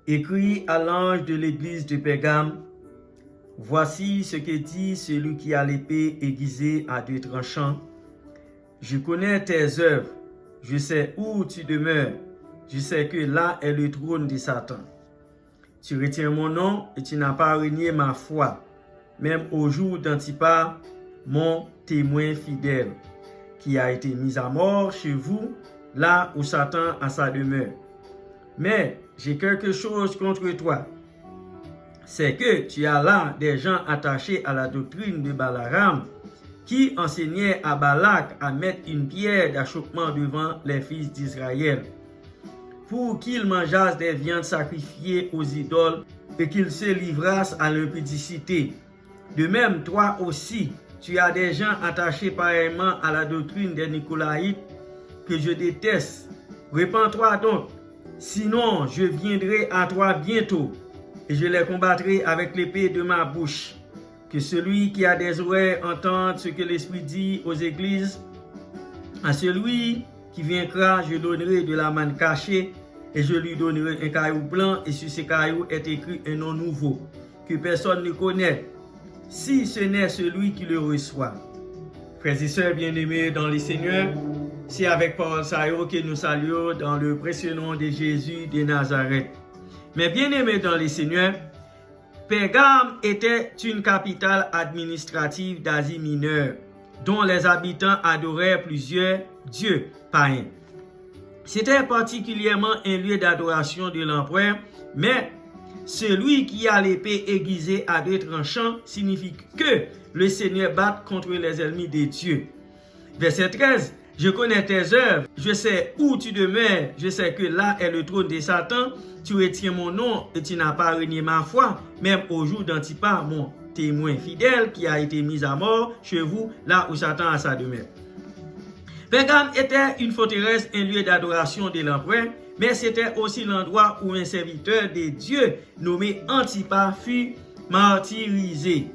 Écrit à l'ange de l'église de Pergame, voici ce que dit celui qui a l'épée aiguisée à deux tranchants. Je connais tes œuvres, je sais où tu demeures, je sais que là est le trône de Satan. Tu retiens mon nom et tu n'as pas renié ma foi, même au jour d'Antipas, mon témoin fidèle, qui a été mis à mort chez vous, là où Satan a sa demeure. Mais j'ai quelque chose contre toi. C'est que tu as là des gens attachés à la doctrine de Balaam, qui enseignait à Balak à mettre une pierre d'achoppement devant les fils d'Israël, pour qu'ils mangeassent des viandes sacrifiées aux idoles et qu'ils se livrassent à l'impudicité. De même, toi aussi, tu as des gens attachés pareillement à la doctrine des Nicolaïtes que je déteste. Répands-toi donc, sinon je viendrai à toi bientôt et je les combattrai avec l'épée de ma bouche. Que celui qui a des oreilles entende ce que l'Esprit dit aux églises. À celui qui vaincra, je donnerai de la manne cachée et je lui donnerai un caillou blanc et sur ce caillou est écrit un nom nouveau que personne ne connaît, si ce n'est celui qui le reçoit. Frères et sœurs bien-aimés dans le Seigneur, c'est avec Paul Sayo que nous saluons dans le précieux nom de Jésus de Nazareth. Mais bien-aimés dans le Seigneur, Pergame était une capitale administrative d'Asie mineure, dont les habitants adoraient plusieurs dieux païens. C'était particulièrement un lieu d'adoration de l'empereur, mais celui qui a l'épée aiguisée à deux tranchants signifie que le Seigneur batte contre les ennemis de Dieu. Verset 13. Je connais tes œuvres, je sais où tu demeures, je sais que là est le trône de Satan. Tu retiens mon nom et tu n'as pas renié ma foi, même au jour d'Antipas, mon témoin fidèle, qui a été mis à mort chez vous, là où Satan a sa demeure. Pergame était une forteresse, un lieu d'adoration de l'empereur, mais c'était aussi l'endroit où un serviteur de Dieu nommé Antipas fut martyrisé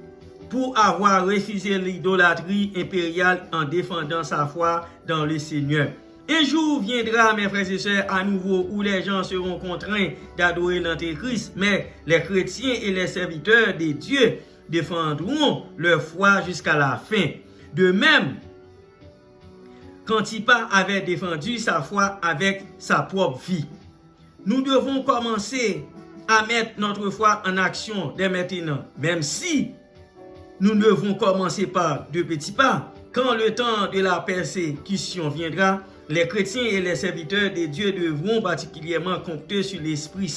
pour avoir refusé l'idolâtrie impériale en défendant sa foi dans le Seigneur. Un jour viendra, mes frères et sœurs, à nouveau où les gens seront contraints d'adorer l'Antéchrist, mais les chrétiens et les serviteurs de Dieu défendront leur foi jusqu'à la fin. De même, qu'Antipas avait défendu sa foi avec sa propre vie. Nous devons commencer à mettre notre foi en action dès maintenant, même si nous devons commencer par de petits pas. Quand le temps de la persécution viendra, les chrétiens et les serviteurs de Dieu devront particulièrement compter sur l'Esprit Saint